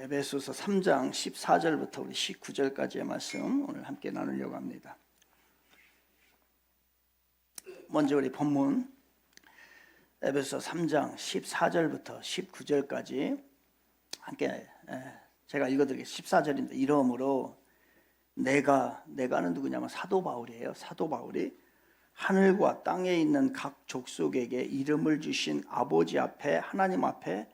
에베소서 3장 14절부터 우리 19절까지의 말씀 오늘 함께 나누려고 합니다. 먼저 우리 본문 에베소서 3장 14절부터 19절까지 함께 제가 읽어드리겠습니다. 14절인데 이러므로 내가는 누구냐면 사도 바울이에요. 사도 바울이 하늘과 땅에 있는 각 족속에게 이름을 주신 아버지 앞에, 하나님 앞에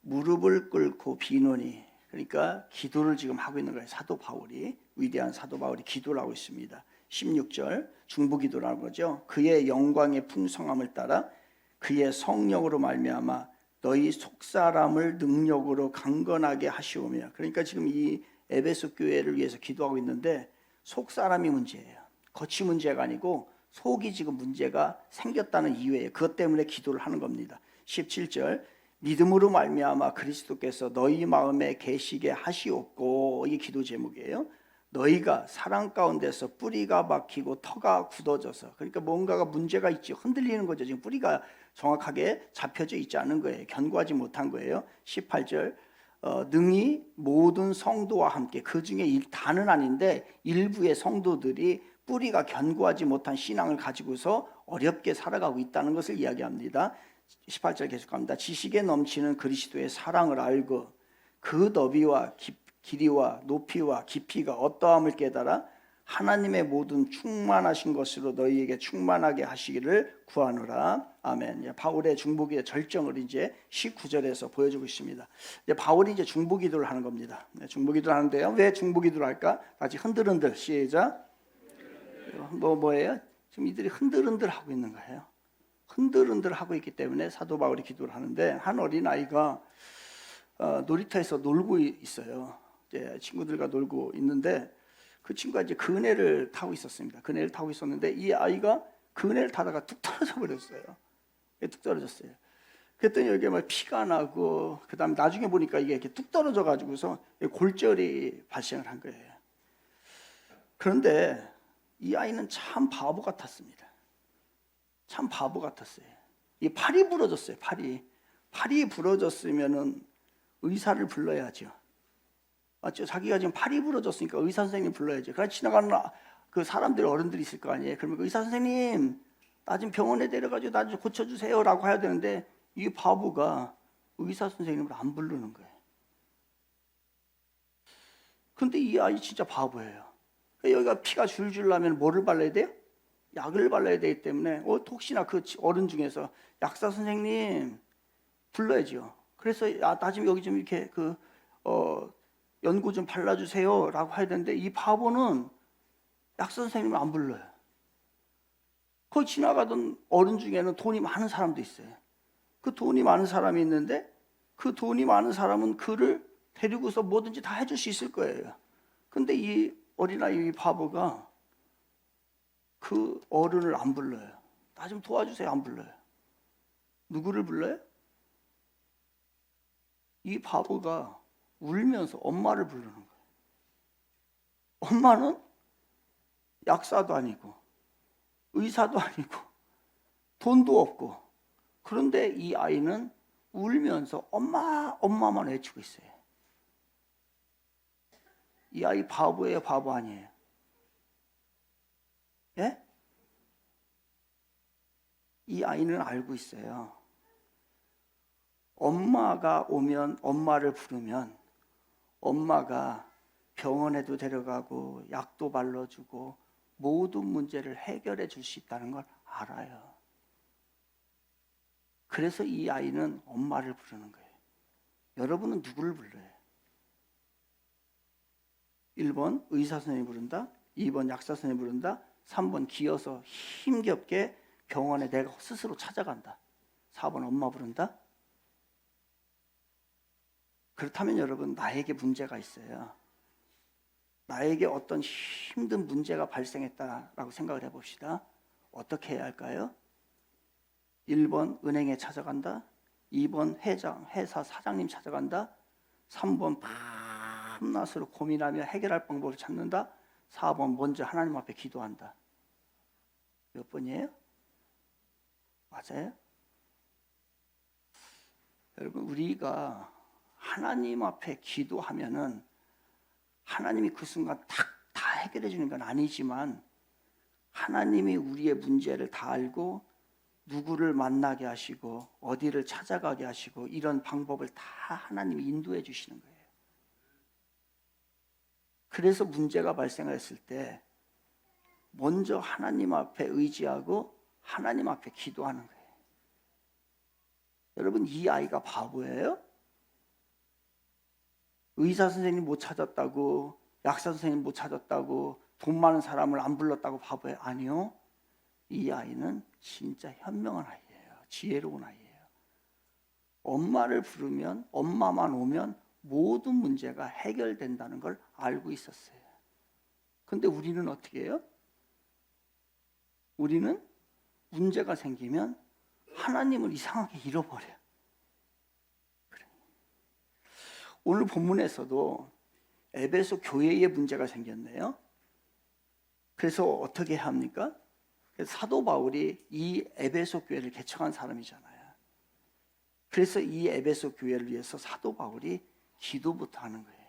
무릎을 꿇고 비노니, 그러니까 기도를 지금 하고 있는 거예요. 사도 바울이, 위대한 사도 바울이 기도를 하고 있습니다. 16절 중보기도라는 거죠. 그의 영광의 풍성함을 따라 그의 성령으로 말미암아 너희 속사람을 능력으로 강건하게 하시오며. 그러니까 지금 이 에베소 교회를 위해서 기도하고 있는데 속사람이 문제예요. 겉이 문제가 아니고 속이 지금 문제가 생겼다는 이유예요. 그것 때문에 기도를 하는 겁니다. 17절 믿음으로 말미암아 그리스도께서 너희 마음에 계시게 하시옵고, 이게 기도 제목이에요. 너희가 사랑 가운데서 뿌리가 박히고 터가 굳어져서, 그러니까 뭔가가 문제가 있지, 흔들리는 거죠. 지금 뿌리가 정확하게 잡혀져 있지 않은 거예요. 견고하지 못한 거예요. 18절 능히 모든 성도와 함께, 그 중에 다는 아닌데 일부의 성도들이 뿌리가 견고하지 못한 신앙을 가지고서 어렵게 살아가고 있다는 것을 이야기합니다. 18절 계속합니다. 지식에 넘치는 그리스도의 사랑을 알고 그 너비와 길이와 높이와 깊이가 어떠함을 깨달아 하나님의 모든 충만하신 것으로 너희에게 충만하게 하시기를 구하노라. 아멘. 바울의 중보기도의 절정을 이제 19절에서 보여주고 있습니다. 이제 바울이 이제 중보기도를 하는 겁니다. 중보기도를 하는데요. 왜 중보기도를 할까? 다시 흔들흔들 시작. 뭐예요? 지금 이들이 흔들흔들 하고 있는 거예요. 흔들흔들 하고 있기 때문에 사도 바울이 기도를 하는데, 한 어린아이가 놀이터에서 놀고 있어요. 이제 친구들과 놀고 있는데 그 친구가 이제 그네를 타고 있었습니다. 그네를 타고 있었는데 이 아이가 그네를 타다가 뚝 떨어져 버렸어요. 뚝 떨어졌어요. 그랬더니 여기에 막 피가 나고, 그 다음에 나중에 보니까 이게 이렇게 뚝 떨어져 가지고서 골절이 발생을 한 거예요. 그런데 이 아이는 참 바보 같았습니다. 참 바보 같았어요. 이 팔이 부러졌어요. 팔이 부러졌으면은 의사를 불러야죠. 맞죠? 자기가 지금 팔이 부러졌으니까 의사 선생님 불러야죠. 그러나 지나가는 그 사람들, 어른들이 있을 거 아니에요. 그러면 의사 선생님, 나 좀 병원에 데려가지고 나 좀 고쳐주세요라고 해야 되는데 이 바보가 의사 선생님을 안 부르는 거예요. 근데 이 아이 진짜 바보예요. 여기가 피가 줄줄 나면 뭐를 발라야 돼요? 약을 발라야 되기 때문에 혹시나 그 어른 중에서 약사 선생님 불러야죠. 그래서 나 좀 여기 좀 이렇게 연고 좀 발라주세요 라고 해야 되는데 이 바보는 약사 선생님을 안 불러요. 거기 지나가던 어른 중에는 돈이 많은 사람도 있어요. 그 돈이 많은 사람이 있는데 그 돈이 많은 사람은 그를 데리고서 뭐든지 다 해줄 수 있을 거예요. 근데 이 어린아이, 이 바보가 그 어른을 안 불러요. 나 좀 도와주세요. 안 불러요. 누구를 불러요? 이 바보가 울면서 엄마를 부르는 거예요. 엄마는 약사도 아니고 의사도 아니고 돈도 없고, 그런데 이 아이는 울면서 엄마만 외치고 있어요. 이 아이 바보예요, 바보 아니에요? 예? 이 아이는 알고 있어요. 엄마가 오면, 엄마를 부르면 엄마가 병원에도 데려가고 약도 발라주고 모든 문제를 해결해 줄 수 있다는 걸 알아요. 그래서 이 아이는 엄마를 부르는 거예요. 여러분은 누구를 불러요? 1번 의사 선생님 부른다, 2번 약사 선생님 부른다, 3번 기어서 힘겹게 병원에 내가 스스로 찾아간다, 4번 엄마 부른다. 그렇다면 여러분, 나에게 문제가 있어요. 나에게 어떤 힘든 문제가 발생했다라고 생각을 해봅시다. 어떻게 해야 할까요? 1번 은행에 찾아간다, 2번 회사 사장님 찾아간다, 3번 밤낮으로 고민하며 해결할 방법을 찾는다, 4번 먼저 하나님 앞에 기도한다. 몇 번이에요? 맞아요? 여러분, 우리가 하나님 앞에 기도하면은 하나님이 그 순간 다 해결해 주는 건 아니지만 하나님이 우리의 문제를 다 알고 누구를 만나게 하시고 어디를 찾아가게 하시고 이런 방법을 다 하나님이 인도해 주시는 거예요. 그래서 문제가 발생했을 때 먼저 하나님 앞에 의지하고 하나님 앞에 기도하는 거예요. 여러분, 이 아이가 바보예요? 의사 선생님 못 찾았다고, 약사 선생님 못 찾았다고, 돈 많은 사람을 안 불렀다고 바보예요? 아니요. 이 아이는 진짜 현명한 아이예요. 지혜로운 아이예요. 엄마를 부르면, 엄마만 오면 모든 문제가 해결된다는 걸 알고 있었어요. 근데 우리는 어떻게 해요? 우리는 문제가 생기면 하나님을 이상하게 잃어버려요. 그래. 오늘 본문에서도 에베소 교회에 문제가 생겼네요. 그래서 어떻게 합니까? 사도 바울이 이 에베소 교회를 개척한 사람이잖아요. 그래서 이 에베소 교회를 위해서 사도 바울이 기도부터 하는 거예요.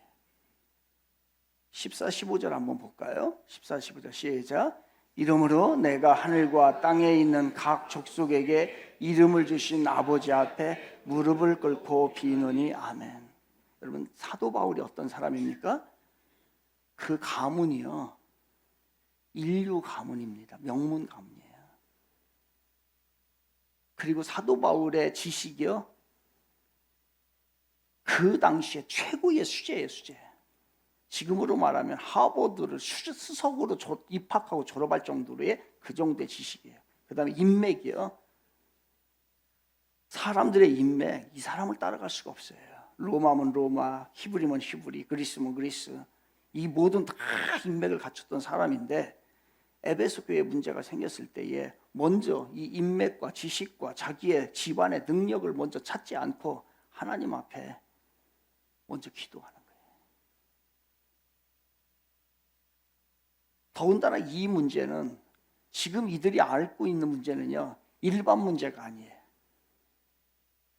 14, 15절 한번 볼까요? 14, 15절 시작. 이러므로 내가 하늘과 땅에 있는 각 족속에게 이름을 주신 아버지 앞에 무릎을 꿇고 비노니 아멘. 여러분, 사도 바울이 어떤 사람입니까? 그 가문이요, 인류 가문입니다. 명문 가문이에요. 그리고 사도 바울의 지식이요, 그 당시에 최고의 수재예요, 수재. 지금으로 말하면 하버드를 수석으로 입학하고 졸업할 정도의 그 정도의 지식이에요. 그 다음에 인맥이요, 사람들의 인맥, 이 사람을 따라갈 수가 없어요. 로마면 로마, 히브리면 히브리, 그리스면 그리스, 이 모든 다 인맥을 갖췄던 사람인데 에베소 교회에 문제가 생겼을 때에 먼저 이 인맥과 지식과 자기의 집안의 능력을 먼저 찾지 않고 하나님 앞에 먼저 기도하는 거예요. 더군다나 이 문제는 지금 이들이 앓고 있는 문제는요, 일반 문제가 아니에요.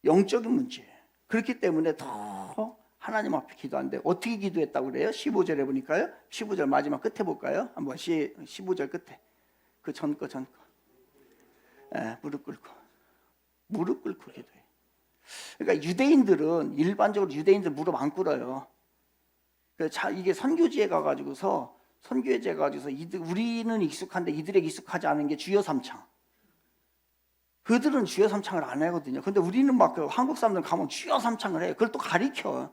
영적인 문제예요. 그렇기 때문에 더 하나님 앞에 기도하는데 어떻게 기도했다고 그래요? 15절에 보니까요. 15절 마지막 끝에 볼까요? 한번 15절 끝에 그 전 거. 무릎 꿇고 기도해. 그러니까 유대인들은 일반적으로 무릎 안 꿇어요. 이게 선교지에 가가지고서 우리는 익숙한데 이들에게 익숙하지 않은 게 주여 삼창. 그들은 주여 삼창을 안 하거든요. 근데 우리는 막 한국 사람들 가면 주여 삼창을 해요. 그걸 또 가리켜.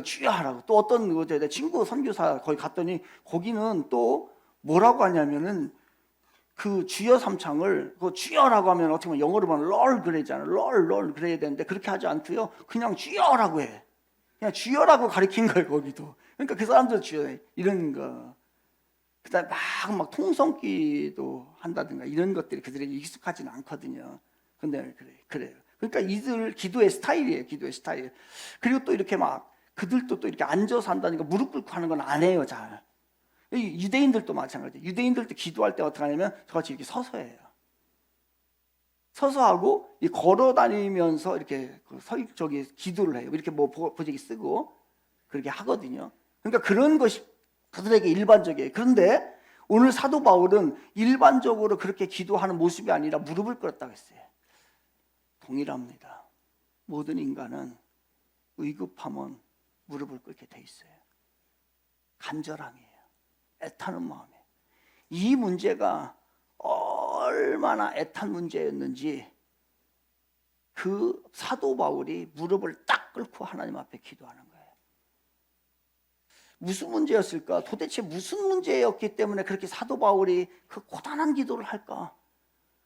주여 하라고. 또 어떤 내 친구 선교사 거기 갔더니 거기는 또 뭐라고 하냐면은 그 주여 삼창을 그 주여라고 하면 어떻게 보면 영어로 보면 롤 그래잖아요. 롤 그래야 되는데 그렇게 하지 않고요. 그냥 주여라고 해. 그냥 주여라고 가리킨 거예요, 거기도. 그러니까 그 사람들 주여 이런 거. 그다음에 막 통성기도 한다든가 이런 것들이 그들에게 익숙하지는 않거든요. 근데 그래요. 그러니까 이들 기도의 스타일이에요, 기도의 스타일. 그리고 또 이렇게 막 그들도 또 이렇게 앉아서 한다니까 무릎 꿇고 하는 건 안 해요, 잘. 유대인들도 마찬가지예요. 유대인들도 기도할 때 어떻게 하냐면 저같이 이렇게 서서 해요. 서서 하고 걸어 다니면서 이렇게 기도를 해요. 이렇게 뭐 보자기 쓰고 그렇게 하거든요. 그러니까 그런 것이 그들에게 일반적이에요. 그런데 오늘 사도 바울은 일반적으로 그렇게 기도하는 모습이 아니라 무릎을 꿇었다고 했어요. 동일합니다. 모든 인간은 의급하면 무릎을 꿇게 돼 있어요. 간절함이에요. 애타는 마음이에요. 이 문제가 얼마나 애탄 문제였는지 그 사도 바울이 무릎을 딱 꿇고 하나님 앞에 기도하는 거예요. 무슨 문제였을까? 도대체 무슨 문제였기 때문에 그렇게 사도 바울이 그 고단한 기도를 할까?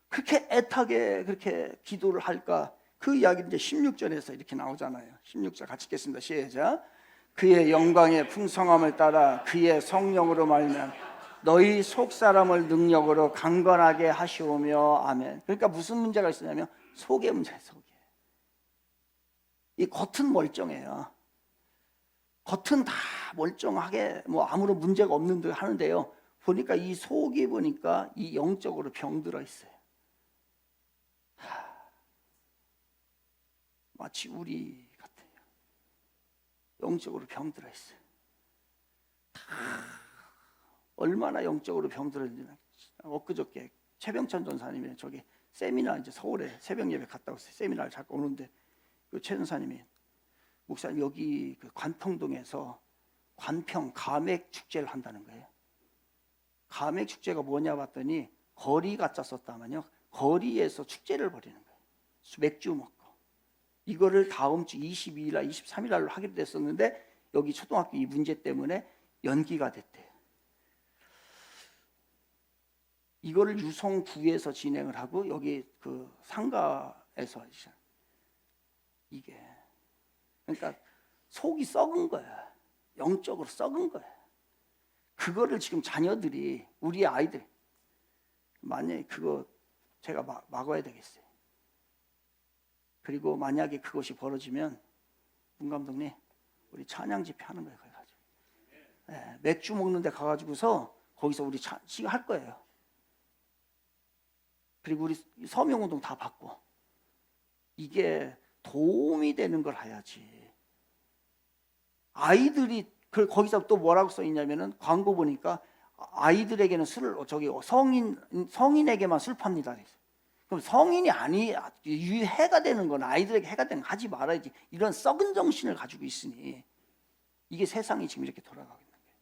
그렇게 애타게 그렇게 기도를 할까? 그 이야기는 이제 16절에서 이렇게 나오잖아요. 16절 같이 읽겠습니다. 시작. 그의 영광의 풍성함을 따라 그의 성령으로 말면 너희 속사람을 능력으로 강건하게 하시오며 아멘. 그러니까 무슨 문제가 있었냐면 속의 문제예요. 속에. 이 겉은 멀쩡해요. 겉은 다 멀쩡하게 뭐 아무런 문제가 없는 듯 하는데요, 보니까 이 속이 보니까 이 영적으로 병들어 있어요. 마치 우리 같아요. 영적으로 병들어 있어요. 다 얼마나 영적으로 병들어 있는지. 엊그저께 최병천 전사님이 저기 세미나 이제 서울에 새벽 예배 갔다 왔어요. 세미나를 잠깐 오는데 그 최 전사님이 목사님 여기 그 관평동에서 관평 가맥 축제를 한다는 거예요. 가맥 축제가 뭐냐 봤더니 거리 갖다 썼다면요. 거리에서 축제를 벌이는 거예요. 맥주 먹고. 이거를 다음 주 22일 날 23일 날로 하기로 됐었는데 여기 초등학교 이 문제 때문에 연기가 됐대요. 이거를 유성구에서 진행을 하고 여기 그 상가에서 이게 그러니까 속이 썩은 거야. 영적으로 썩은 거야. 그거를 지금 자녀들이 우리 아이들 만약에 그거 제가 막아야 되겠어요. 그리고 만약에 그것이 벌어지면 문 감독님 우리 찬양 집회 하는 거예요. 거기 가지고 네, 맥주 먹는 데 가가지고서 거기서 우리 할 거예요. 그리고 우리 서명운동 다 받고 이게 도움이 되는 걸 해야지. 아이들이 거기서 또 뭐라고 써 있냐면은 광고 보니까 아이들에게는 술을 저기 성인에게만 술 팝니다. 그럼 성인이 해가 되는 건 아이들에게 해가 되는 거 하지 말아야지. 이런 썩은 정신을 가지고 있으니 이게 세상이 지금 이렇게 돌아가고 있는 거예요.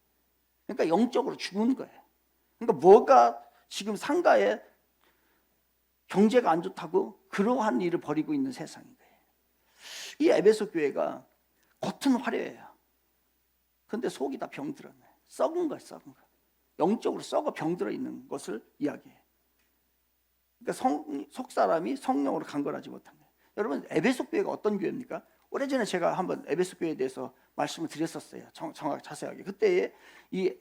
그러니까 영적으로 죽은 거예요. 그러니까 뭐가 지금 상가에 경제가 안 좋다고 그러한 일을 벌이고 있는 세상인 거예요. 이 에베소 교회가 겉은 화려해요. 근데 속이 다 병들었네. 썩은 거예요, 썩은 거. 영적으로 썩어 병들어 있는 것을 이야기해요. 그러니까 속 사람이 성령으로 강건하지 못한 거예요. 여러분 에베소 교회가 어떤 교회입니까? 오래전에 제가 한번 에베소 교회에 대해서 말씀을 드렸었어요. 정확하게 자세하게. 그때 이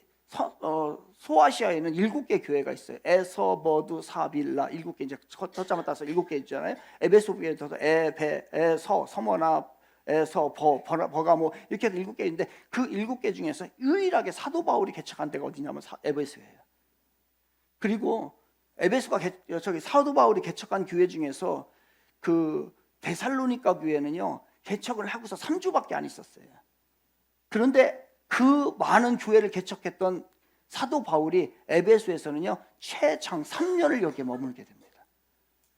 소아시아에는 7개 교회가 있어요. 에서, 버두, 사빌라 7개 이제 저자만 따서 7개 있잖아요. 에베소 교회에서 에서, 서머나, 에서, 버가모 이렇게 해서 7개 있는데 그 7개 중에서 유일하게 사도 바울이 개척한 데가 어디냐면 에베소예요. 그리고 에베소가 저기 사도 바울이 개척한 교회 중에서 그 데살로니가 교회는요 개척을 하고서 3주밖에 안 있었어요. 그런데 그 많은 교회를 개척했던 사도 바울이 에베소에서는요 최장 3년을 여기에 머물게 됩니다.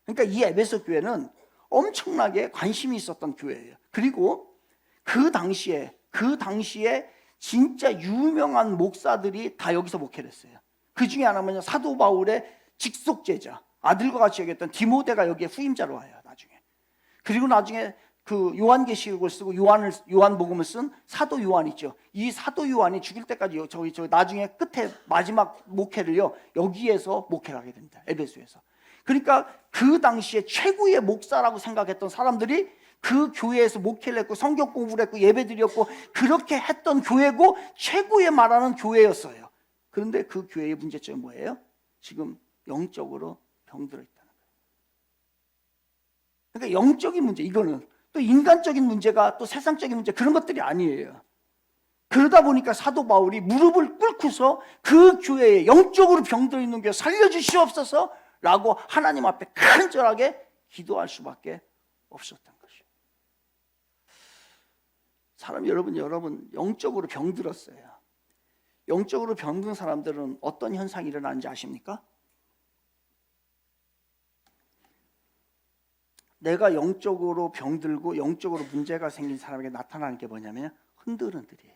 그러니까 이 에베소 교회는 엄청나게 관심이 있었던 교회예요. 그리고 그 당시에 진짜 유명한 목사들이 다 여기서 목회를 했어요. 그 중에 하나는요 사도 바울의 직속 제자 아들과 같이 여겼던 디모데가 여기에 후임자로 와요. 나중에. 그리고 나중에 그 요한계시록을 쓰고 요한복음을 쓴 사도 요한 있죠. 이 사도 요한이 죽을 때까지 저기 나중에 끝에 마지막 목회를요 여기에서 목회를 하게 됩니다. 에베소에서. 그러니까 그 당시에 최고의 목사라고 생각했던 사람들이 그 교회에서 목회를 했고 성경 공부를 했고 예배드렸고 그렇게 했던 교회고 최고의 말하는 교회였어요. 그런데 그 교회의 문제점이 뭐예요? 지금 영적으로 병들어 있다는 거예요. 그러니까 영적인 문제, 이거는 또 인간적인 문제가 또 세상적인 문제 그런 것들이 아니에요. 그러다 보니까 사도 바울이 무릎을 꿇고서 그 교회에 영적으로 병들어 있는 교회 살려주시옵소서 라고 하나님 앞에 간절하게 기도할 수밖에 없었던 것이에요. 사람 여러분 영적으로 병들었어요. 영적으로 병든 사람들은 어떤 현상이 일어나는지 아십니까? 내가 영적으로 병들고 영적으로 문제가 생긴 사람에게 나타나는 게 뭐냐면 흔들흔들이에요.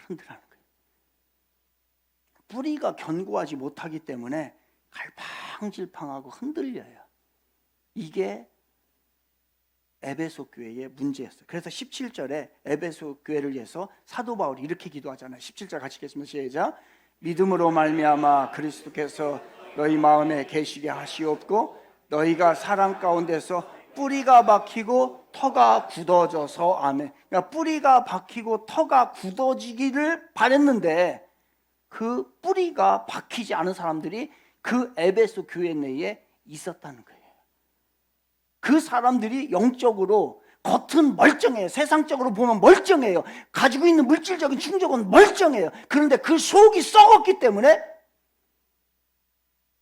흔들하는 거예요. 뿌리가 견고하지 못하기 때문에 갈팡질팡하고 흔들려요. 이게 에베소 교회의 문제였어요. 그래서 17절에 에베소 교회를 위해서 사도 바울이 이렇게 기도하잖아요. 17절 같이 읽겠습니다. 시작. 믿음으로 말미암아 그리스도께서 너희 마음에 계시게 하시옵고 너희가 사랑 가운데서 뿌리가 박히고 터가 굳어져서 아멘. 그러니까 뿌리가 박히고 터가 굳어지기를 바랬는데 그 뿌리가 박히지 않은 사람들이 그 에베소 교회 내에 있었다는 거예요. 그 사람들이 영적으로 겉은 멀쩡해요. 세상적으로 보면 멀쩡해요. 가지고 있는 물질적인 충족은 멀쩡해요. 그런데 그 속이 썩었기 때문에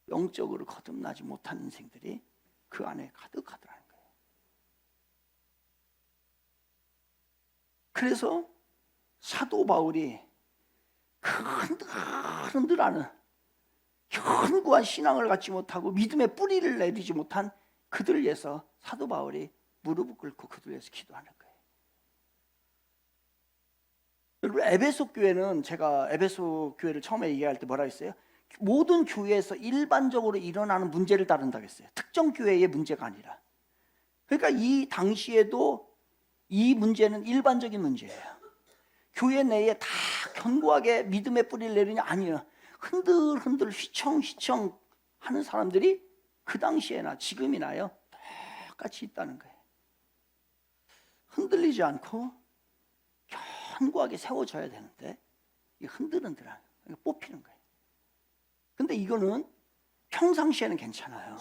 영적으로 거듭나지 못한 인생들이 그 안에 가득하더라는 거예요. 그래서 사도 바울이 그 흔들흔들하는 견고한 신앙을 갖지 못하고 믿음의 뿌리를 내리지 못한 그들을 위해서 사도 바울이 무릎을 꿇고 그들을 위해서 기도하는 거예요. 여러분, 에베소 교회는 제가 에베소 교회를 처음에 얘기할 때 뭐라 했어요? 모든 교회에서 일반적으로 일어나는 문제를 다룬다고 했어요. 특정 교회의 문제가 아니라. 그러니까 이 당시에도 이 문제는 일반적인 문제예요. 교회 내에 다 견고하게 믿음의 뿌리를 내리냐? 아니에요. 흔들흔들 휘청휘청 하는 사람들이 그 당시에나 지금이나요 똑같이 있다는 거예요. 흔들리지 않고 견고하게 세워져야 되는데 흔들흔들한 뽑히는 거예요. 근데 이거는 평상시에는 괜찮아요.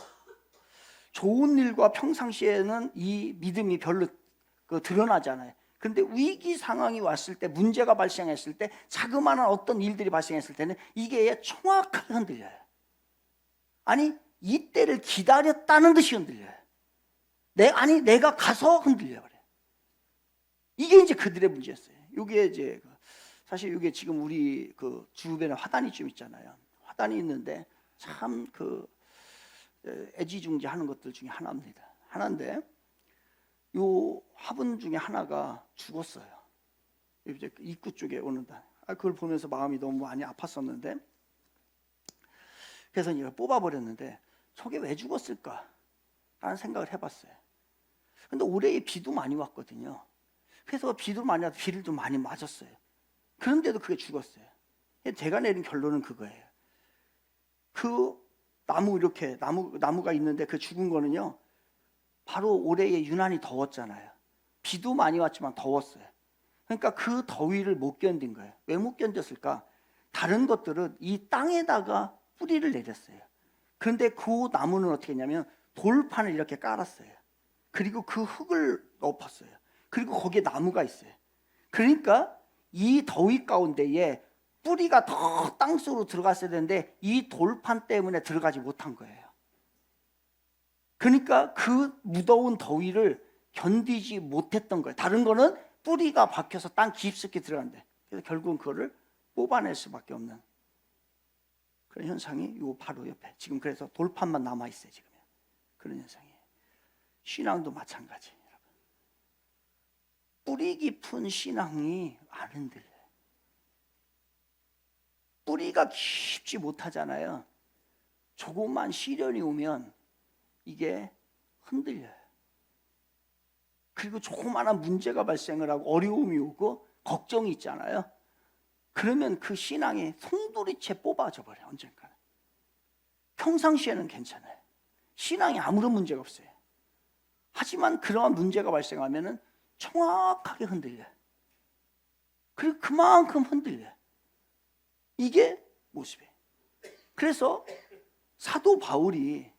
좋은 일과 평상시에는 이 믿음이 별로 드러나잖아요. 그런데 위기 상황이 왔을 때, 문제가 발생했을 때, 자그마한 어떤 일들이 발생했을 때는 이게 정확하게 흔들려요. 아니, 이때를 기다렸다는 듯이 흔들려요. 내가 가서 흔들려 그래요. 이게 이제 그들의 문제였어요. 이게 이제 사실 이게 지금 우리 그 주변에 화단이 좀 있잖아요. 화단이 있는데 참 애지중지하는 것들 중에 하나인데 요 화분 중에 하나가 죽었어요. 이제 입구 쪽에 오는다. 그걸 보면서 마음이 너무 많이 아팠었는데, 그래서 이걸 뽑아버렸는데 저게 왜 죽었을까? 라는 생각을 해봤어요. 근데 올해 비도 많이 왔거든요. 그래서 비도 많이 와서 비를 좀 많이 맞았어요. 그런데도 그게 죽었어요. 제가 내린 결론은 그거예요. 그 나무가 있는데 그 죽은 거는요, 바로 올해에 유난히 더웠잖아요. 비도 많이 왔지만 더웠어요. 그러니까 그 더위를 못 견딘 거예요. 왜 못 견뎠을까? 다른 것들은 이 땅에다가 뿌리를 내렸어요. 그런데 그 나무는 어떻게 했냐면 돌판을 이렇게 깔았어요. 그리고 그 흙을 엎었어요. 그리고 거기에 나무가 있어요. 그러니까 이 더위 가운데에 뿌리가 더 땅속으로 들어갔어야 되는데 이 돌판 때문에 들어가지 못한 거예요. 그러니까 그 무더운 더위를 견디지 못했던 거예요. 다른 거는 뿌리가 박혀서 땅 깊숙이 들어간대. 그래서 결국은 그거를 뽑아낼 수밖에 없는 그런 현상이 요 바로 옆에 지금 그래서 돌판만 남아 있어요. 지금 그런 현상이에요. 신앙도 마찬가지. 여러분. 뿌리 깊은 신앙이 안 흔들려요. 뿌리가 깊지 못하잖아요. 조금만 시련이 오면 이게 흔들려요. 그리고 조그마한 문제가 발생을 하고 어려움이 오고 걱정이 있잖아요. 그러면 그 신앙이 송두리째 뽑아져 버려요. 언젠가는. 평상시에는 괜찮아요. 신앙이 아무런 문제가 없어요. 하지만 그러한 문제가 발생하면 정확하게 흔들려요. 그리고 그만큼 흔들려요. 이게 모습이에요. 그래서 사도 바울이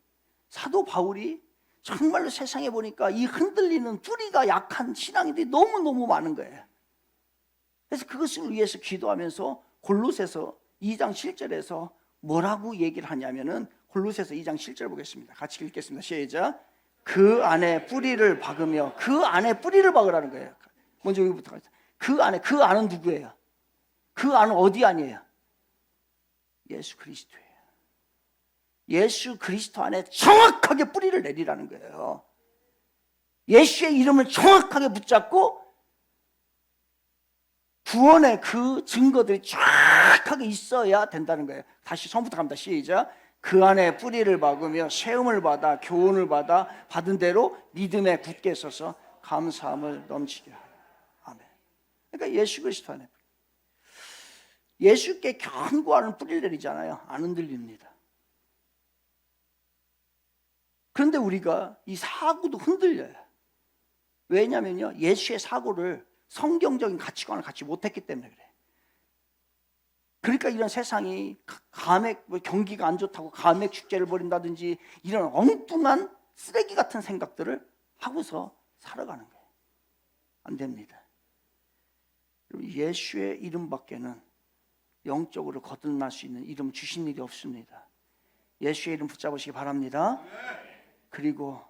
정말로 세상에 보니까 이 흔들리는 뿌리가 약한 신앙인들이 너무너무 많은 거예요. 그래서 그것을 위해서 기도하면서 골로새서 2장 7절에서 뭐라고 얘기를 하냐면은 골로새서 2장 7절 보겠습니다. 같이 읽겠습니다. 시작. 그 안에 뿌리를 박으며 그 안에 뿌리를 박으라는 거예요. 먼저 여기부터 가자. 그 안은 누구예요? 그 안은 어디 아니에요? 예수 그리스도예요. 예수 그리스도 안에 정확하게 뿌리를 내리라는 거예요. 예수의 이름을 정확하게 붙잡고 구원의 그 증거들이 정확하게 있어야 된다는 거예요. 다시 처음부터 갑니다. 시작. 그 안에 뿌리를 박으며 세움을 받아 교훈을 받아 받은 대로 믿음에 굳게 서서 감사함을 넘치게 하라. 아멘. 그러니까 예수 그리스도 안에 예수께 견고한 뿌리를 내리잖아요. 안 흔들립니다. 그런데 우리가 이 사고도 흔들려요. 왜냐면요, 예수의 사고를 성경적인 가치관을 갖지 못했기 때문에 그래요. 그러니까 이런 세상이 경기가 안 좋다고 감액 축제를 벌인다든지 이런 엉뚱한 쓰레기 같은 생각들을 하고서 살아가는 거예요. 안 됩니다. 예수의 이름밖에는 영적으로 거듭날 수 있는 이름 주신 일이 없습니다. 예수의 이름 붙잡으시기 바랍니다. 그리고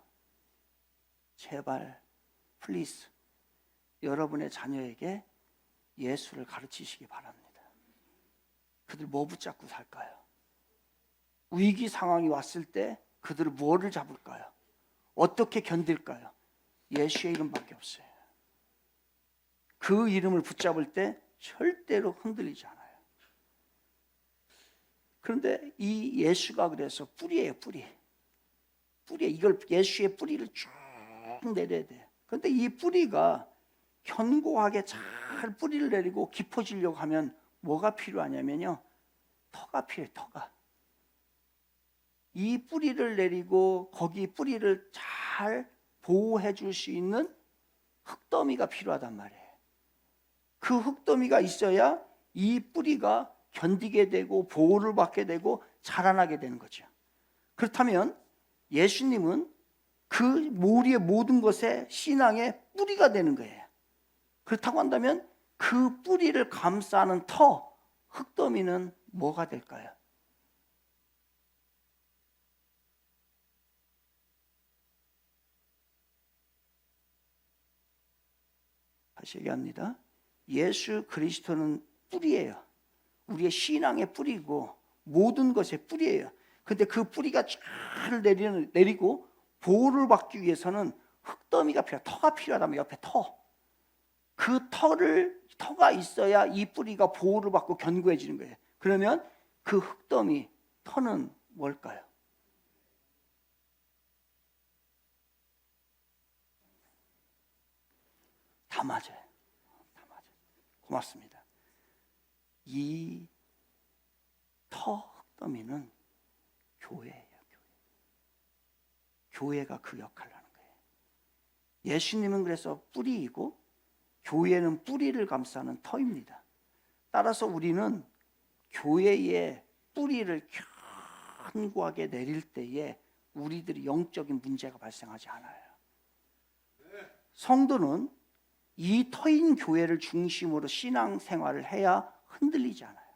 제발 플리즈 여러분의 자녀에게 예수를 가르치시기 바랍니다. 그들 뭐 붙잡고 살까요? 위기 상황이 왔을 때 그들을 무엇을 잡을까요? 어떻게 견딜까요? 예수의 이름밖에 없어요. 그 이름을 붙잡을 때 절대로 흔들리지 않아요. 그런데 이 예수가 그래서 뿌리예요, 뿌리. 이걸 예수의 뿌리를 쭉 내려야 돼요. 그런데 이 뿌리가 견고하게 잘 뿌리를 내리고 깊어지려고 하면 뭐가 필요하냐면요, 터가 필요해요. 터가. 이 뿌리를 내리고 거기 뿌리를 잘 보호해 줄 수 있는 흙더미가 필요하단 말이에요. 그 흙더미가 있어야 이 뿌리가 견디게 되고 보호를 받게 되고 자라나게 되는 거죠. 그렇다면 예수님은 그 우리의 모든 것의 신앙의 뿌리가 되는 거예요. 그렇다고 한다면 그 뿌리를 감싸는 터, 흙더미는 뭐가 될까요? 다시 얘기합니다. 예수 그리스도는 뿌리예요. 우리의 신앙의 뿌리고 모든 것의 뿌리예요. 근데 그 뿌리가 잘 내리고 보호를 받기 위해서는 흙더미가 터가 필요하다면 옆에 터. 그 터가 있어야 이 뿌리가 보호를 받고 견고해지는 거예요. 그러면 그 흙더미, 터는 뭘까요? 다 맞아요. 다 맞아요. 고맙습니다. 이 흙더미는 교회예요. 교회가 그 역할을 하는 거예요. 예수님은 그래서 뿌리이고 교회는 뿌리를 감싸는 터입니다. 따라서 우리는 교회의 뿌리를 견고하게 내릴 때에 우리들이 영적인 문제가 발생하지 않아요. 성도는 이 터인 교회를 중심으로 신앙생활을 해야 흔들리지 않아요.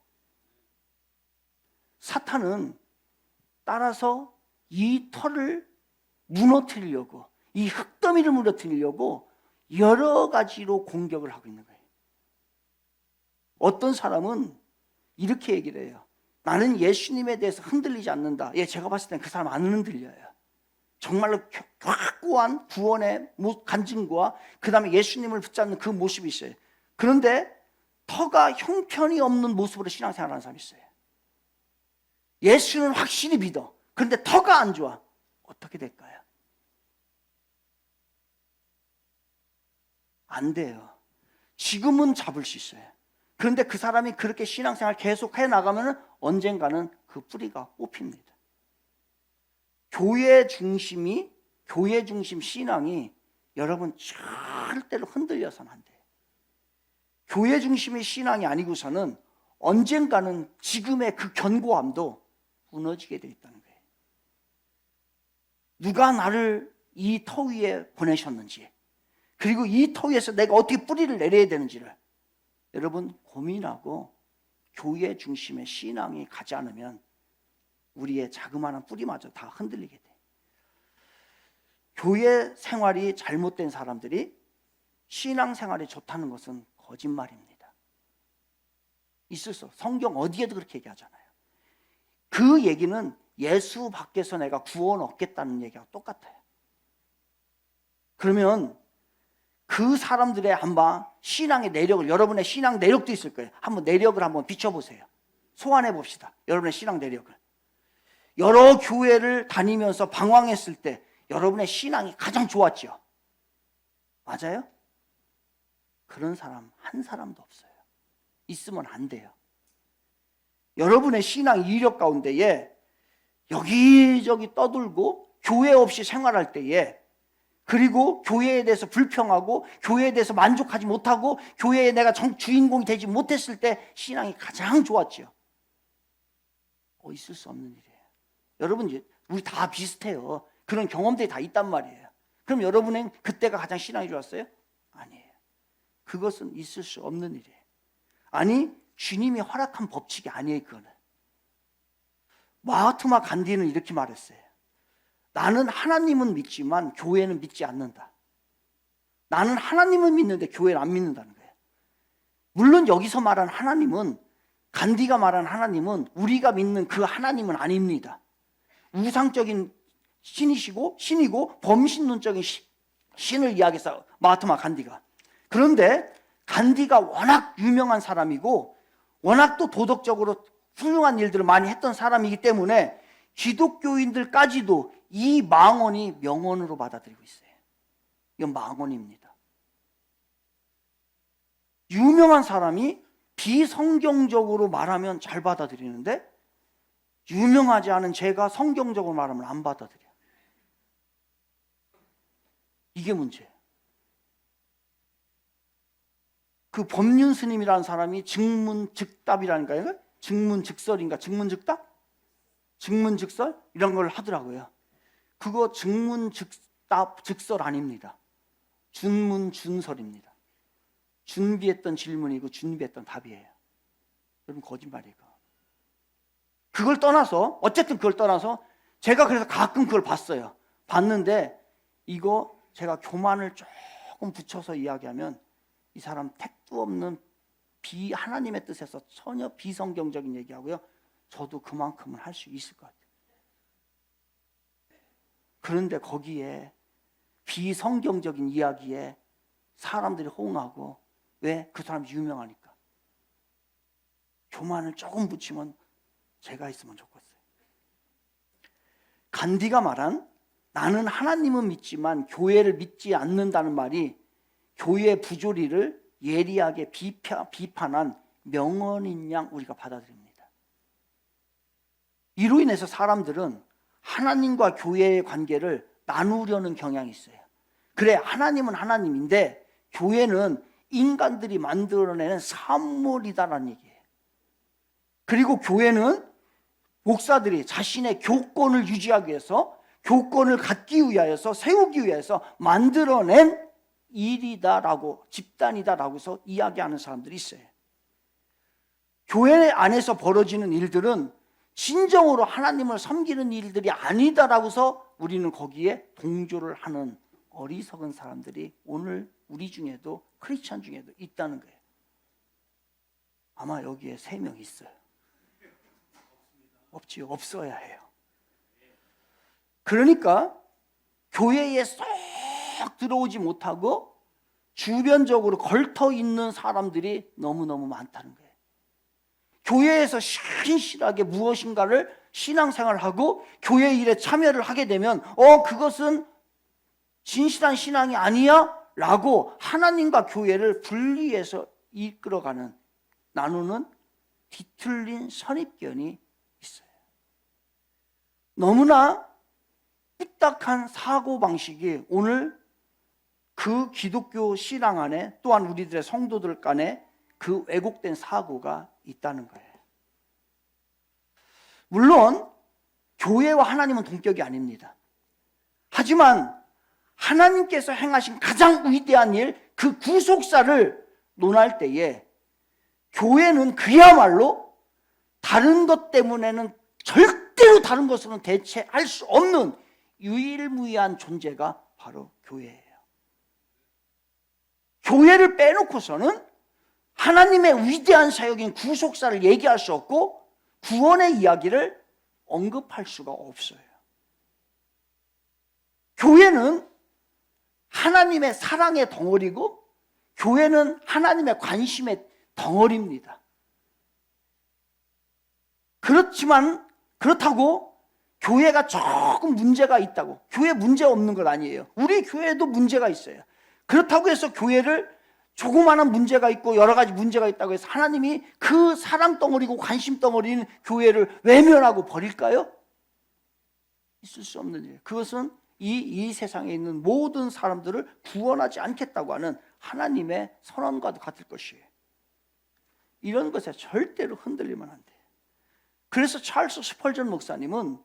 사탄은 따라서 이 터를 무너뜨리려고, 이 흙더미를 무너뜨리려고 여러 가지로 공격을 하고 있는 거예요. 어떤 사람은 이렇게 얘기를 해요. 나는 예수님에 대해서 흔들리지 않는다. 예, 제가 봤을 땐 그 사람 안 흔들려요. 정말로 확고한 구원의 간증과 그 다음에 예수님을 붙잡는 그 모습이 있어요. 그런데 터가 형편이 없는 모습으로 신앙생활하는 사람이 있어요. 예수는 확실히 믿어. 그런데 터가 안 좋아. 어떻게 될까요? 안 돼요. 지금은 잡을 수 있어요. 그런데 그 사람이 그렇게 신앙생활 계속 해나가면 언젠가는 그 뿌리가 뽑힙니다. 교회 중심 신앙이 여러분 절대로 흔들려서는 안 돼요. 교회 중심의 신앙이 아니고서는 언젠가는 지금의 그 견고함도 무너지게 돼 있다는 거예요. 누가 나를 이 터 위에 보내셨는지, 그리고 이 터 위에서 내가 어떻게 뿌리를 내려야 되는지를 여러분 고민하고 교회 중심의 신앙이 가지 않으면 우리의 자그마한 뿌리마저 다 흔들리게 돼. 교회 생활이 잘못된 사람들이 신앙 생활이 좋다는 것은 거짓말입니다. 있을 수 없어. 성경 어디에도 그렇게 얘기하잖아요. 그 얘기는 예수 밖에서 내가 구원 얻겠다는 얘기하고 똑같아요. 그러면 그 사람들의 한번 신앙의 내력을, 여러분의 신앙 내력도 있을 거예요. 한번 내력을 한번 비춰보세요. 소환해 봅시다. 여러분의 신앙 내력을. 여러 교회를 다니면서 방황했을 때 여러분의 신앙이 가장 좋았죠. 맞아요? 그런 사람 한 사람도 없어요. 있으면 안 돼요. 여러분의 신앙 이력 가운데에 여기저기 떠들고 교회 없이 생활할 때에, 그리고 교회에 대해서 불평하고 교회에 대해서 만족하지 못하고 교회에 내가 주인공이 되지 못했을 때 신앙이 가장 좋았죠. 있을 수 없는 일이에요. 여러분, 우리 다 비슷해요. 그런 경험들이 다 있단 말이에요. 그럼 여러분은 그때가 가장 신앙이 좋았어요? 아니에요. 그것은 있을 수 없는 일이에요. 아니, 주님이 허락한 법칙이 아니에요. 그거는. 마하트마 간디는 이렇게 말했어요. 나는 하나님은 믿지만 교회는 믿지 않는다. 나는 하나님을 믿는데 교회를 안 믿는다는 거예요. 물론 여기서 말하는 하나님은, 간디가 말하는 하나님은 우리가 믿는 그 하나님은 아닙니다. 우상적인 신이고 범신론적인 신을 이야기해서 마하트마 간디가. 그런데 간디가 워낙 유명한 사람이고 워낙 또 도덕적으로 훌륭한 일들을 많이 했던 사람이기 때문에 기독교인들까지도 이 망언이 명언으로 받아들이고 있어요. 이건 망언입니다. 유명한 사람이 비성경적으로 말하면 잘 받아들이는데 유명하지 않은 제가 성경적으로 말하면 안 받아들여요. 이게 문제예요. 그 법륜 스님이라는 사람이 증문즉답이라니까요. 증문즉설인가 증문즉답? 증문즉설? 이런 걸 하더라고요. 그거 증문즉답, 즉설 아닙니다. 준문준설입니다. 준비했던 질문이고 준비했던 답이에요. 여러분 거짓말이에요. 그걸 떠나서 어쨌든 그걸 떠나서 제가 그래서 가끔 그걸 봤어요. 봤는데 이거 제가 교만을 조금 붙여서 이야기하면 이 사람 택도 없는 하나님의 뜻에서 전혀 비성경적인 얘기하고요. 저도 그만큼은 할 수 있을 것 같아요. 그런데 거기에 비성경적인 이야기에 사람들이 호응하고, 왜? 그 사람이 유명하니까. 교만을 조금 붙이면 제가 있으면 좋겠어요. 간디가 말한 나는 하나님은 믿지만 교회를 믿지 않는다는 말이 교회의 부조리를 예리하게 비판한 명언인 양 우리가 받아들입니다. 이로 인해서 사람들은 하나님과 교회의 관계를 나누려는 경향이 있어요. 그래, 하나님은 하나님인데 교회는 인간들이 만들어내는 산물이다라는 얘기예요. 그리고 교회는 목사들이 자신의 교권을 유지하기 위해서, 교권을 갖기 위하여서, 세우기 위해서 만들어낸 일이다라고, 집단이다라고 해서 이야기하는 사람들이 있어요. 교회 안에서 벌어지는 일들은 진정으로 하나님을 섬기는 일들이 아니다라고 해서 우리는 거기에 동조를 하는 어리석은 사람들이 오늘 우리 중에도, 크리스찬 중에도 있다는 거예요. 아마 여기에 3명 있어요. 없지요. 없어야 해요. 그러니까 교회에 쏙 들어오지 못하고 주변적으로 걸터 있는 사람들이 너무너무 많다는 거예요. 교회에서 신실하게 무엇인가를 신앙생활하고 교회 일에 참여를 하게 되면 그것은 진실한 신앙이 아니야? 라고 하나님과 교회를 분리해서 이끌어가는, 나누는 뒤틀린 선입견이 있어요. 너무나 삐딱한 사고방식이 오늘 그 기독교 신앙 안에, 또한 우리들의 성도들 간에 그 왜곡된 사고가 있다는 거예요. 물론 교회와 하나님은 동격이 아닙니다. 하지만 하나님께서 행하신 가장 위대한 일, 그 구속사를 논할 때에 교회는 그야말로 다른 것 때문에는 절대로 다른 것으로는 대체할 수 없는 유일무이한 존재가 바로 교회예요. 교회를 빼놓고서는 하나님의 위대한 사역인 구속사를 얘기할 수 없고 구원의 이야기를 언급할 수가 없어요. 교회는 하나님의 사랑의 덩어리고 교회는 하나님의 관심의 덩어리입니다. 그렇다고 교회가 조금 문제가 있다고, 교회 문제 없는 건 아니에요. 우리 교회도 문제가 있어요. 그렇다고 해서 교회를 조그마한 문제가 있고 여러 가지 문제가 있다고 해서 하나님이 그 사랑 덩어리고 관심 덩어리인 교회를 외면하고 버릴까요? 있을 수 없는 일이에요. 그것은 이 세상에 있는 모든 사람들을 구원하지 않겠다고 하는 하나님의 선언과도 같을 것이에요. 이런 것에 절대로 흔들리면 안 돼요. 그래서 찰스 스펄전 목사님은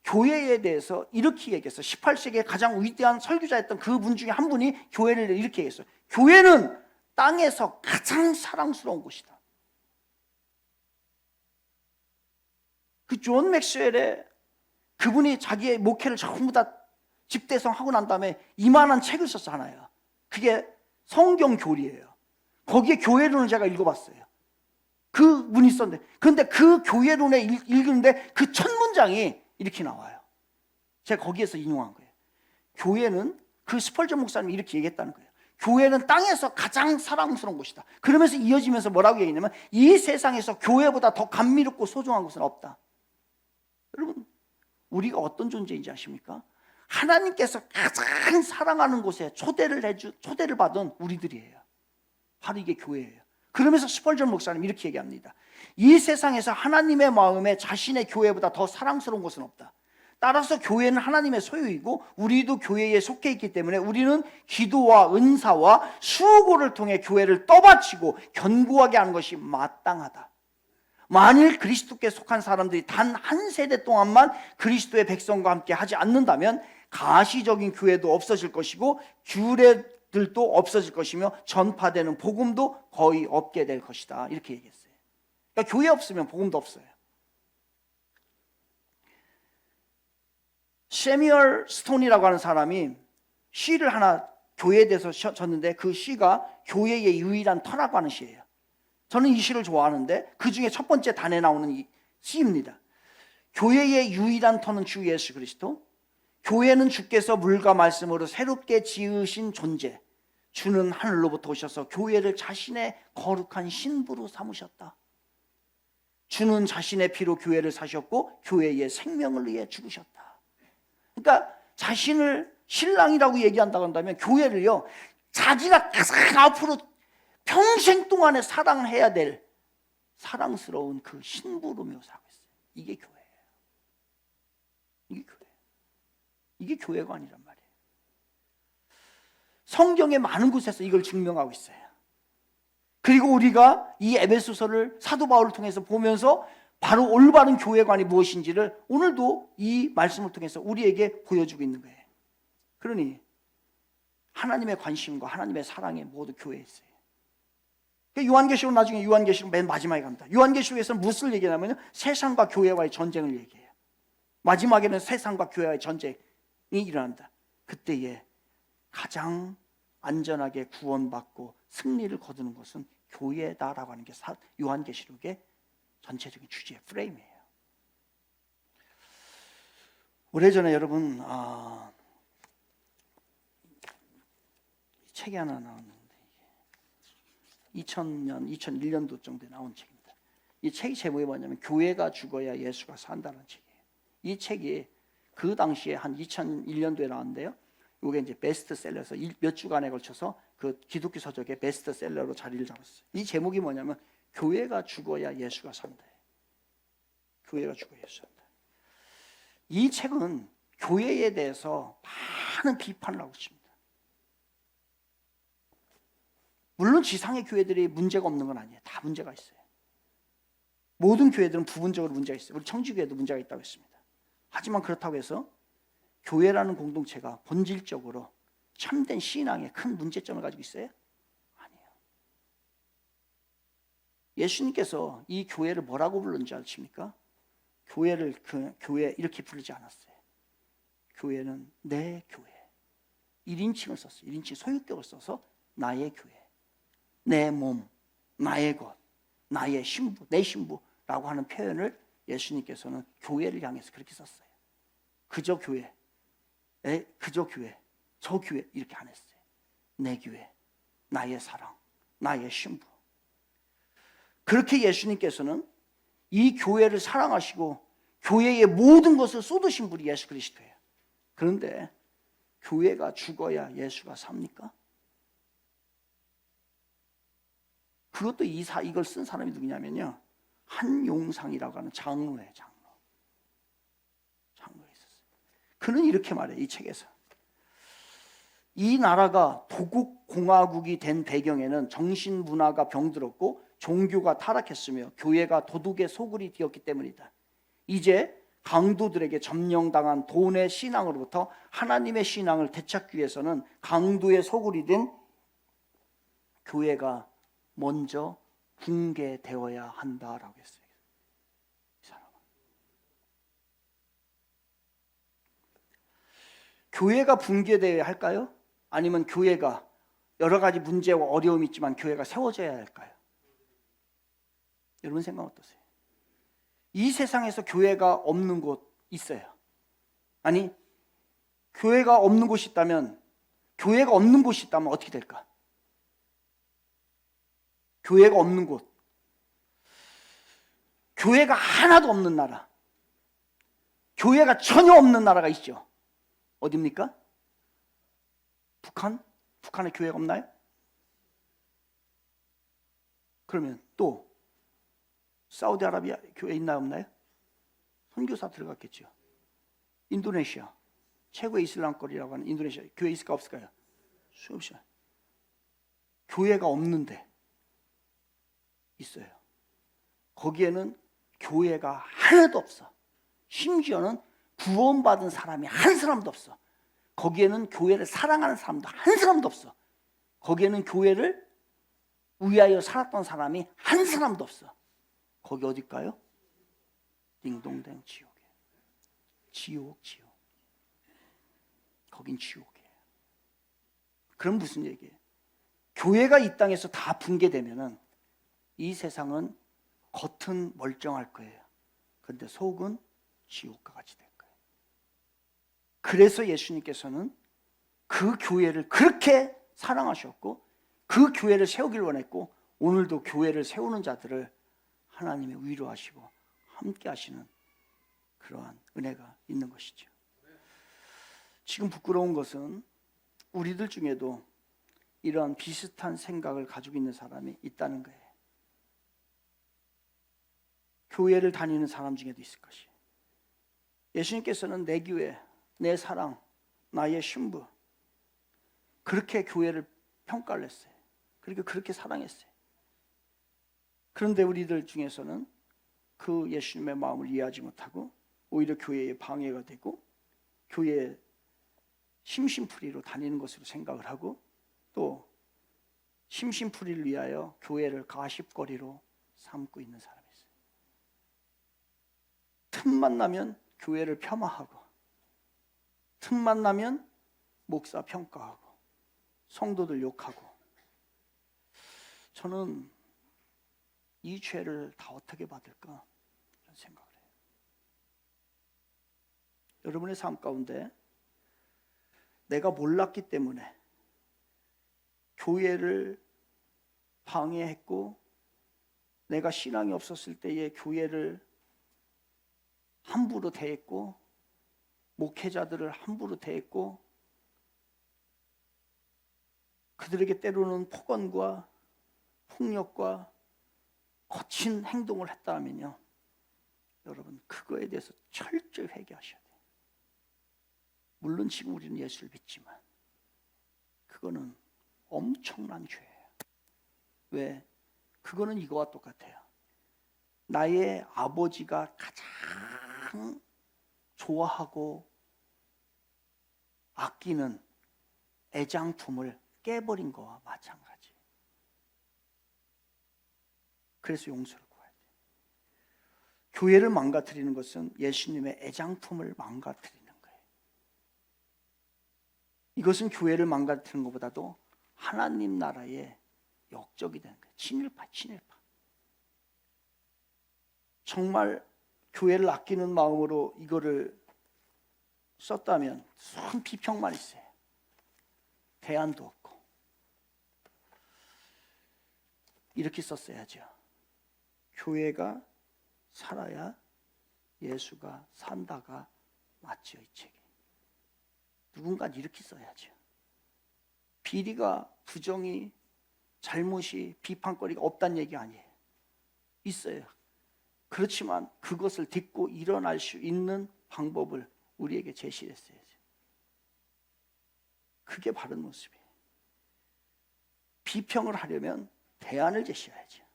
교회에 대해서 이렇게 얘기했어요. 18세기에 가장 위대한 설교자였던 그분 중에 한 분이 교회를 이렇게 얘기했어요. 교회는 땅에서 가장 사랑스러운 곳이다. 그 존 맥스웰의, 그분이 자기의 목회를 전부 다 집대성하고 난 다음에 이만한 책을 썼잖아요. 그게 성경 교리예요. 거기에 교회론을 제가 읽어봤어요. 그 문이 있었는데, 그런데 그 교회론에 읽는데 그 첫 문장이 이렇게 나와요. 제가 거기에서 인용한 거예요. 교회는, 그 스펄전 목사님이 이렇게 얘기했다는 거예요. 교회는 땅에서 가장 사랑스러운 곳이다. 그러면서 이어지면서 뭐라고 얘기했냐면, 이 세상에서 교회보다 더 감미롭고 소중한 곳은 없다. 여러분, 우리가 어떤 존재인지 아십니까? 하나님께서 가장 사랑하는 곳에 초대를 받은 우리들이에요. 바로 이게 교회예요. 그러면서 스펄전 목사님 이렇게 얘기합니다. 이 세상에서 하나님의 마음에 자신의 교회보다 더 사랑스러운 곳은 없다. 따라서 교회는 하나님의 소유이고 우리도 교회에 속해 있기 때문에 우리는 기도와 은사와 수고를 통해 교회를 떠받치고 견고하게 하는 것이 마땅하다. 만일 그리스도께 속한 사람들이 단 한 세대 동안만 그리스도의 백성과 함께 하지 않는다면 가시적인 교회도 없어질 것이고 규례들도 없어질 것이며 전파되는 복음도 거의 없게 될 것이다. 이렇게 얘기했어요. 그러니까 교회 없으면 복음도 없어요. 세뮤얼 스톤이라고 하는 사람이 시를 하나 교회에 대해서 졌는데 그 시가 교회의 유일한 터라고 하는 시예요. 저는 이 시를 좋아하는데 그 중에 첫 번째 단에 나오는 이 시입니다. 교회의 유일한 터는 주 예수 그리스도. 교회는 주께서 물과 말씀으로 새롭게 지으신 존재. 주는 하늘로부터 오셔서 교회를 자신의 거룩한 신부로 삼으셨다. 주는 자신의 피로 교회를 사셨고 교회의 생명을 위해 죽으셨다. 그러니까 자신을 신랑이라고 얘기한다고 한다면 교회를요, 자기가 가장 앞으로 평생 동안에 사랑해야 될 사랑스러운 그 신부로 묘사하고 있어요. 이게 교회예요. 이게 교회예요. 이게 교회가 아니란 말이에요. 성경의 많은 곳에서 이걸 증명하고 있어요. 그리고 우리가 이 에베소서를 사도 바울을 통해서 보면서 바로 올바른 교회관이 무엇인지를 오늘도 이 말씀을 통해서 우리에게 보여주고 있는 거예요. 그러니 하나님의 관심과 하나님의 사랑에 모두 교회에 있어요. 요한계시록, 나중에 요한계시록 맨 마지막에 갑니다. 요한계시록에서는 무엇을 얘기하냐면 세상과 교회와의 전쟁을 얘기해요. 마지막에는 세상과 교회와의 전쟁이 일어난다. 그때에 가장 안전하게 구원받고 승리를 거두는 것은 교회다라고 하는 게 요한계시록의 전체적인 주제, 프레임이에요. 오래전에 여러분 책이 하나 나왔는데 2000년, 2001년도 정도에 나온 책입니다. 이 책이 제목이 뭐냐면 교회가 죽어야 예수가 산다는 책이에요. 이 책이 그 당시에 한 2001년도에 나왔는데요. 이게 이제 베스트셀러에서 몇 주간에 걸쳐서 그 기독교 서적의 베스트셀러로 자리를 잡았어요. 이 제목이 뭐냐면 교회가 죽어야 예수가 산다. 교회가 죽어야 예수 산다. 이 책은 교회에 대해서 많은 비판을 하고 있습니다. 물론 지상의 교회들이 문제가 없는 건 아니에요. 다 문제가 있어요. 모든 교회들은 부분적으로 문제가 있어요. 우리 청지교회도 문제가 있다고 했습니다. 하지만 그렇다고 해서 교회라는 공동체가 본질적으로 참된 신앙에 큰 문제점을 가지고 있어요? 아니에요. 예수님께서 이 교회를 뭐라고 불렀는지 아십니까? 교회를 교회 이렇게 부르지 않았어요. 교회는 내 교회. 1인칭을 썼어요. 1인칭 소유격을 써서 나의 교회. 내 몸, 나의 것, 나의 신부, 내 신부라고 하는 표현을 예수님께서는 교회를 향해서 그렇게 썼어요. 그저 교회, 그저 교회, 저 교회 이렇게 안 했어요. 내 교회, 나의 사랑, 나의 신부. 그렇게 예수님께서는 이 교회를 사랑하시고 교회의 모든 것을 쏟으신 분이 예수 그리스도예요. 그런데 교회가 죽어야 예수가 삽니까? 그것도 이걸 쓴 사람이 누구냐면요, 한용상이라고 하는 장로예요. 장로에 있었어요. 그는 이렇게 말해요. 이 책에서 이 나라가 도국공화국이 된 배경에는 정신문화가 병들었고 종교가 타락했으며 교회가 도둑의 소굴이 되었기 때문이다. 이제 강도들에게 점령당한 돈의 신앙으로부터 하나님의 신앙을 되찾기 위해서는 강도의 소굴이 된 교회가 먼저 붕괴되어야 한다라고 했어요. 이 사람은. 교회가 붕괴되어야 할까요? 아니면 교회가 여러 가지 문제와 어려움이 있지만 교회가 세워져야 할까요? 여러분 생각 어떠세요? 이 세상에서 교회가 없는 곳 있어요? 아니, 교회가 없는 곳이 있다면, 교회가 없는 곳이 있다면 어떻게 될까? 교회가 없는 곳, 교회가 하나도 없는 나라, 교회가 전혀 없는 나라가 있죠. 어디입니까? 북한? 북한에 교회가 없나요? 그러면 또 사우디아라비아 교회 있나요, 없나요? 선교사 들어갔겠죠. 인도네시아, 최고의 이슬람권이라고 하는 인도네시아 교회 있을까 없을까요? 수없이. 교회가 없는데 있어요. 거기에는 교회가 하나도 없어. 심지어는 구원받은 사람이 한 사람도 없어. 거기에는 교회를 사랑하는 사람도 한 사람도 없어. 거기에는 교회를 위하여 살았던 사람이 한 사람도 없어. 거기 어딜까요? 딩동댕 지옥이에요. 지옥. 거긴 지옥이에요. 그럼 무슨 얘기예요? 교회가 이 땅에서 다 붕괴되면은 이 세상은 겉은 멀쩡할 거예요. 그런데 속은 지옥과 같이 될 거예요. 그래서 예수님께서는 그 교회를 그렇게 사랑하셨고 그 교회를 세우길 원했고 오늘도 교회를 세우는 자들을 하나님이 위로하시고 함께 하시는 그러한 은혜가 있는 것이죠. 지금 부끄러운 것은 우리들 중에도 이러한 비슷한 생각을 가지고 있는 사람이 있다는 거예요. 교회를 다니는 사람 중에도 있을 것이에요. 예수님께서는 내 교회, 내 사랑, 나의 신부 그렇게 교회를 평가를 했어요. 그렇게 사랑했어요. 그런데 우리들 중에서는 그 예수님의 마음을 이해하지 못하고 오히려 교회에 방해가 되고 교회에 심심풀이로 다니는 것으로 생각을 하고 또 심심풀이를 위하여 교회를 가십거리로 삼고 있는 사람이 있어요. 틈만 나면 교회를 폄하하고 틈만 나면 목사 평가하고 성도들 욕하고 저는 이 죄를 다 어떻게 받을까 이런 생각을 해요. 여러분의 삶 가운데 내가 몰랐기 때문에 교회를 방해했고 내가 신앙이 없었을 때에 교회를 함부로 대했고 목회자들을 함부로 대했고 그들에게 때로는 폭언과 폭력과 거친 행동을 했다면요, 여러분 그거에 대해서 철저히 회개하셔야 돼요. 물론 지금 우리는 예수를 믿지만 그거는 엄청난 죄예요. 왜? 그거는 이거와 똑같아요. 나의 아버지가 가장 좋아하고 아끼는 애장품을 깨버린 거와 마찬가지. 그래서 용서를 구해야 돼요. 교회를 망가뜨리는 것은 예수님의 애장품을 망가뜨리는 거예요. 이것은 교회를 망가뜨리는 것보다도 하나님 나라의 역적이 되는 거예요. 친일파. 정말 교회를 아끼는 마음으로 이거를 썼다면 순 비평만 있어요. 대안도 없고. 이렇게 썼어야죠. 교회가 살아야 예수가 산다가 맞죠, 이 책에. 누군가 이렇게 써야죠. 비리가, 부정이, 잘못이, 비판거리가 없다는 얘기 아니에요. 있어요. 그렇지만 그것을 딛고 일어날 수 있는 방법을 우리에게 제시했어야죠. 그게 바른 모습이에요. 비평을 하려면 대안을 제시해야죠.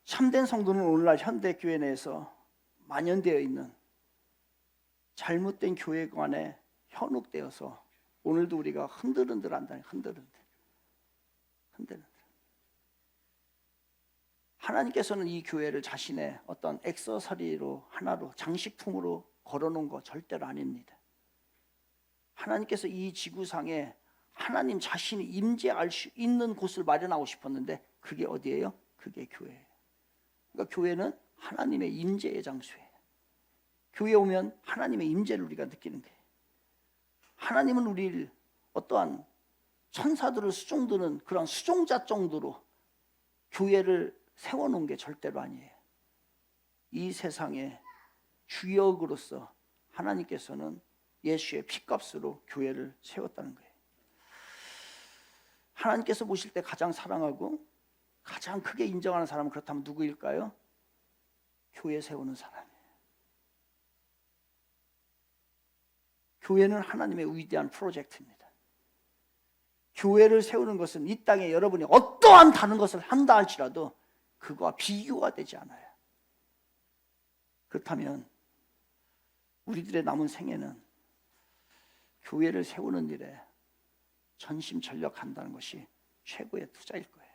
참된 성도는 오늘날 현대교회 내에서 만연되어 있는 잘못된 교회관에 현혹되어서 오늘도 우리가 흔들흔들한다. 흔들흔들. 하나님께서는 이 교회를 자신의 어떤 액세서리로 하나로 장식품으로 걸어놓은 거 절대로 아닙니다. 하나님께서 이 지구상에 하나님 자신이 임재할 수 있는 곳을 마련하고 싶었는데 그게 어디예요? 그게 교회예요. 그러니까 교회는 하나님의 임재의 장소예요. 교회에 오면 하나님의 임재를 우리가 느끼는 거예요. 하나님은 우리를 어떠한 천사들을 수종드는 그런 수종자 정도로 교회를 세워놓은 게 절대로 아니에요. 이 세상의 주역으로서 하나님께서는 예수의 피값으로 교회를 세웠다는 거예요. 하나님께서 보실 때 가장 사랑하고 가장 크게 인정하는 사람은 그렇다면 누구일까요? 교회 세우는 사람이에요. 교회는 하나님의 위대한 프로젝트입니다. 교회를 세우는 것은 이 땅에 여러분이 어떠한 다른 것을 한다 할지라도 그거와 비교가 되지 않아요. 그렇다면 우리들의 남은 생애는 교회를 세우는 일에 전심전력한다는 것이 최고의 투자일 거예요.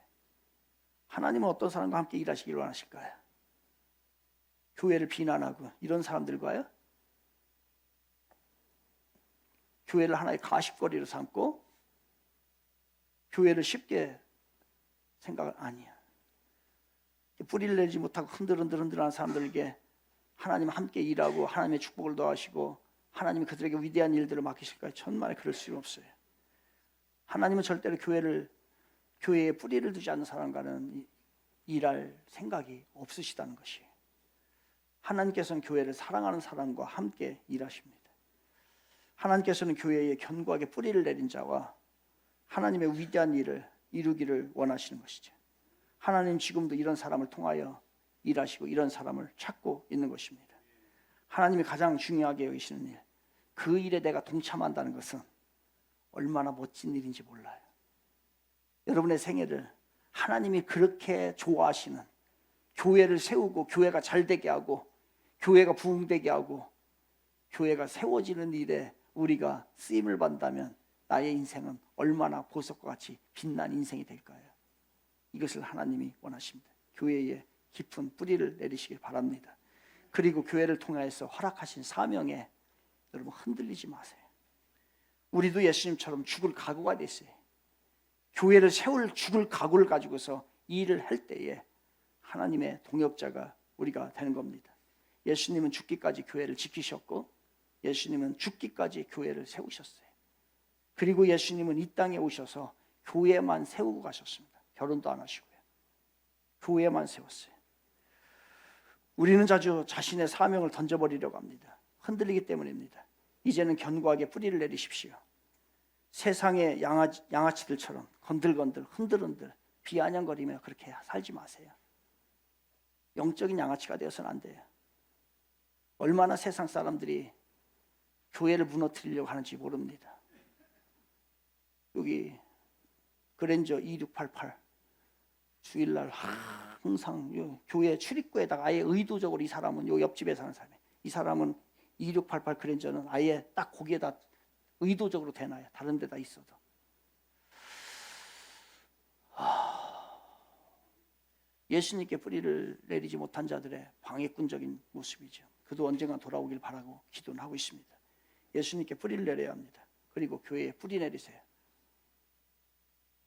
하나님은 어떤 사람과 함께 일하시기를 원하실까요? 교회를 비난하고 이런 사람들과요? 교회를 하나의 가십거리로 삼고 교회를 쉽게 생각을 아니야. 뿌리를 내지 못하고 흔들흔들하는 사람들에게 하나님 함께 일하고 하나님의 축복을 더하시고 하나님이 그들에게 위대한 일들을 맡기실까요? 천만에 그럴 수는 없어요. 하나님은 절대로 교회에 뿌리를 두지 않는 사람과는 일할 생각이 없으시다는 것이에요. 하나님께서는 교회를 사랑하는 사람과 함께 일하십니다. 하나님께서는 교회에 견고하게 뿌리를 내린 자와 하나님의 위대한 일을 이루기를 원하시는 것이죠. 하나님 지금도 이런 사람을 통하여 일하시고 이런 사람을 찾고 있는 것입니다. 하나님이 가장 중요하게 여기시는 일, 그 일에 내가 동참한다는 것은 얼마나 멋진 일인지 몰라요. 여러분의 생애를 하나님이 그렇게 좋아하시는 교회를 세우고 교회가 잘되게 하고 교회가 부흥되게 하고 교회가 세워지는 일에 우리가 쓰임을 받는다면 나의 인생은 얼마나 보석과 같이 빛난 인생이 될까요? 이것을 하나님이 원하십니다. 교회에 깊은 뿌리를 내리시길 바랍니다. 그리고 교회를 통해서 허락하신 사명에 여러분 흔들리지 마세요. 우리도 예수님처럼 죽을 각오가 됐어요. 교회를 세울 죽을 각오를 가지고서 일을 할 때에 하나님의 동역자가 우리가 되는 겁니다. 예수님은 죽기까지 교회를 지키셨고 예수님은 죽기까지 교회를 세우셨어요. 그리고 예수님은 이 땅에 오셔서 교회만 세우고 가셨습니다. 결혼도 안 하시고요. 교회만 세웠어요. 우리는 자주 자신의 사명을 던져버리려고 합니다. 흔들리기 때문입니다. 이제는 견고하게 뿌리를 내리십시오. 세상의 양아치들처럼 건들건들 흔들흔들 비아냥거리며 그렇게 살지 마세요. 영적인 양아치가 되어서는 안 돼요. 얼마나 세상 사람들이 교회를 무너뜨리려고 하는지 모릅니다. 여기 그랜저 2688 주일날 항상 교회 출입구에다가 아예 의도적으로 이 사람은 요 옆집에 사는 사람이에요. 이 사람은 2688 그랜저는 아예 딱 거기에다 의도적으로 대놔요. 다른 데다 있어도. 예수님께 뿌리를 내리지 못한 자들의 방해꾼적인 모습이죠. 그도 언젠가 돌아오길 바라고 기도는 하고 있습니다. 예수님께 뿌리를 내려야 합니다. 그리고 교회에 뿌리 내리세요.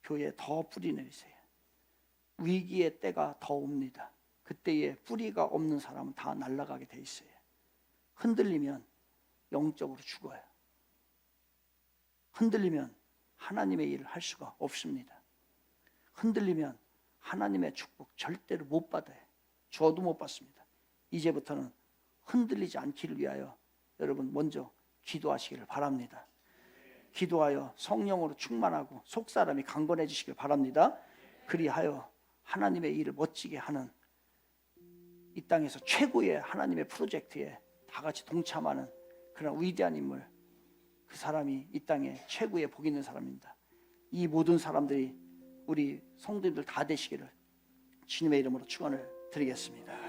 교회에 더 뿌리 내리세요. 위기의 때가 더 옵니다. 그때에 뿌리가 없는 사람은 다 날아가게 돼 있어요. 흔들리면 영적으로 죽어요. 흔들리면 하나님의 일을 할 수가 없습니다. 흔들리면 하나님의 축복 절대로 못 받아요. 저도 못 받습니다. 이제부터는 흔들리지 않기를 위하여 여러분 먼저 기도하시기를 바랍니다. 기도하여 성령으로 충만하고 속사람이 강건해지시길 바랍니다. 그리하여 하나님의 일을 멋지게 하는 이 땅에서 최고의 하나님의 프로젝트에 다 같이 동참하는 그런 위대한 인물, 그 사람이 이 땅에 최고의 복 있는 사람입니다. 이 모든 사람들이 우리 성도님들 다 되시기를 주님의 이름으로 축원을 드리겠습니다.